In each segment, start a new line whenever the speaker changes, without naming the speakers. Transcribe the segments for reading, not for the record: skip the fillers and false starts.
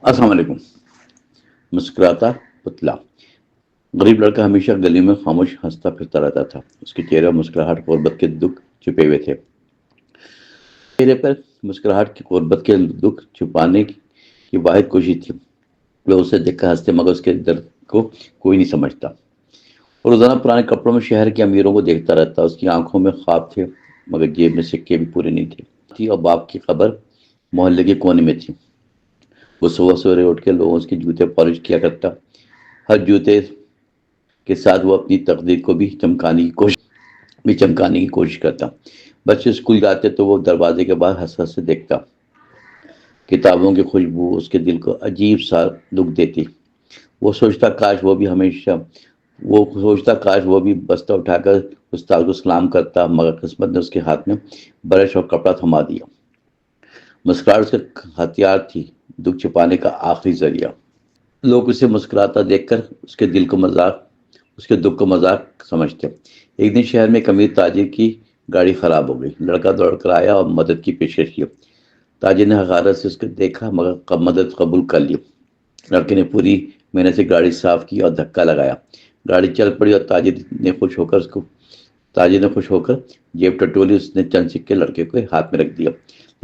السلام علیکم۔ مسکراتا پتلا۔ غریب لڑکا ہمیشہ گلی میں خاموش ہنستا پھرتا رہتا تھا۔ اس کے چہرے پر مسکراہٹ غربت کے دکھ چھپے ہوئے تھے۔ چہرے پر مسکراہٹ کی غربت کے دکھ چھپانے کی واحد کوشش تھی۔ لوگ اسے دیکھ کر ہنستے مگر اس کے درد کو کوئی نہیں سمجھتا۔ اور روزانہ پرانے کپڑوں میں شہر کے امیروں کو دیکھتا رہتا۔ اس کی آنکھوں میں خواب تھے مگر جیب میں سکے بھی پورے نہیں تھے اور باپ کی قبر محلے کے کونے میں تھی۔ وہ صبح سویرے اٹھ کے لوگوں کے جوتے پالش کیا کرتا۔ ہر جوتے کے ساتھ وہ اپنی تقدیر کو بھی چمکانے کی کوشش کرتا۔ بچے اسکول جاتے تو وہ دروازے کے باہر ہنس ہنس سے دیکھتا۔ کتابوں کی خوشبو اس کے دل کو عجیب سا دکھ دیتی۔ وہ سوچتا کاش وہ بھی بستہ اٹھا کر استاد کو سلام کرتا مگر قسمت نے اس کے ہاتھ میں برش اور کپڑا تھما دیا۔ مسکراہٹ اس کا ہتھیار تھی، دکھ چھپانے کا آخری ذریعہ۔ لوگ اسے مسکراتا دیکھ کر اس کے دکھ کو مذاق سمجھتے۔ ایک دن شہر میں ایک امیر تاجر کی گاڑی خراب ہو گئی۔ لڑکا دوڑ کر آیا اور مدد کی پیشکش کی۔ تاجر نے حقارت سے اس کو دیکھا مگر مدد قبول کر لی۔ لڑکے نے پوری محنت سے گاڑی صاف کی اور دھکا لگایا۔ گاڑی چل پڑی اور تاجر نے خوش ہو کر جیب ٹٹولی۔ اس نے چند سکے لڑکے کو ہاتھ میں رکھ دیا۔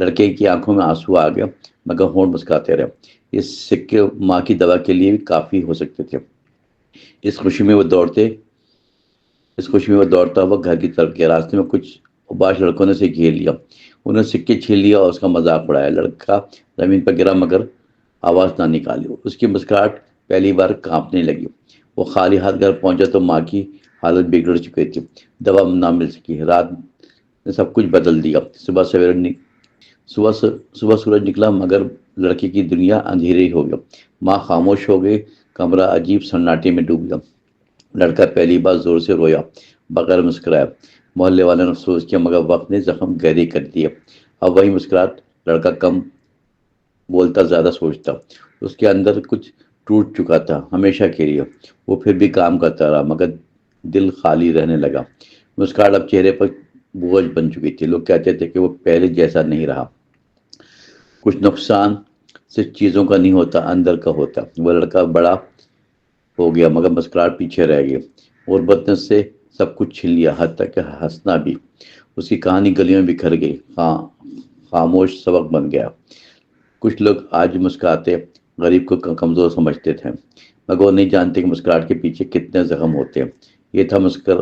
لڑکے کی آنکھوں میں آنسو آ گیا مگر ہونٹ مسکراتے رہے۔ یہ سکے ماں کی دوا کے لیے بھی کافی ہو سکتے تھے۔ اس خوشی میں وہ دوڑتا ہوا گھر کی طرف گیا۔ راستے میں کچھ اوباش لڑکوں نے اسے گھیر لیا۔ انہوں نے سکے چھین لیا اور اس کا مذاق اڑایا۔ لڑکا زمین پر گرا مگر آواز نہ نکالی۔ اس کی مسکراہٹ پہلی بار کانپنے لگی۔ وہ خالی ہاتھ گھر پہنچا تو ماں کی حالت بگڑ چکی تھی۔ دوا نہ مل سکی۔ رات نے سب کچھ بدل دیا۔ صبح سورج نکلا مگر لڑکی کی دنیا اندھیری ہو گیا۔ ماں خاموش ہو گئی۔ کمرہ عجیب سناٹے میں ڈوب گیا۔ لڑکا پہلی بار زور سے رویا بغیر مسکرایا۔ محلے والوں نے افسوس کیا مگر وقت نے زخم گہرے کر دیے۔ اب وہی مسکراہٹ، لڑکا کم بولتا زیادہ سوچتا۔ اس کے اندر کچھ ٹوٹ چکا تھا ہمیشہ کے لیے۔ وہ پھر بھی کام کرتا رہا مگر دل خالی رہنے لگا۔ مسکراہٹ اب چہرے پر بوجھ بن چکی تھی۔ لوگ کہتے تھے کہ وہ پہلے جیسا نہیں رہا۔ کچھ نقصان صرف چیزوں کا نہیں ہوتا، اندر کا ہوتا۔ وہ لڑکا بڑا ہو گیا مگر مسکراہٹ پیچھے رہ گئی۔ غربت نے اس سے سب کچھ چھین لیا حتیٰ کہ ہنسنا بھی۔ اس کی کہانی گلیوں میں بکھر گئی، خاموش سبق بن گیا۔ کچھ لوگ آج بھی مسکراتے غریب کو کمزور سمجھتے تھے مگر وہ نہیں جانتے کہ مسکراہٹ کے پیچھے کتنے زخم ہوتے ہیں۔ یہ تھا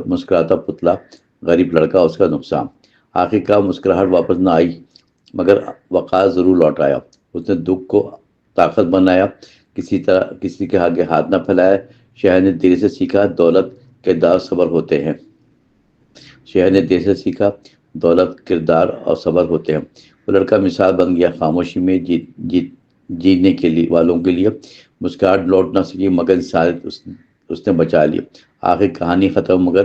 مسکراتا پتلا، غریب لڑکا، اس کا نقصان۔ آخرکار مسکراہٹ واپس نہ آئی مگر وقار ضرور لوٹ آیا۔ اس نے دکھ کو طاقت بنایا، کسی کے آگے ہاتھ نہ پھیلایا۔ شہر نے دیر سے سیکھا دولت کردار اور صبر ہوتے ہیں۔ وہ لڑکا مثال بن گیا خاموشی میں جینے والوں کے لیے۔ مسکراہٹ لوٹ نہ سکی مگر انسانیت اس نے بچا لی۔ آخر کہانی ختم مگر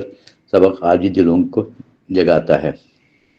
سبق آج بھی دلوں کو جگاتا ہے۔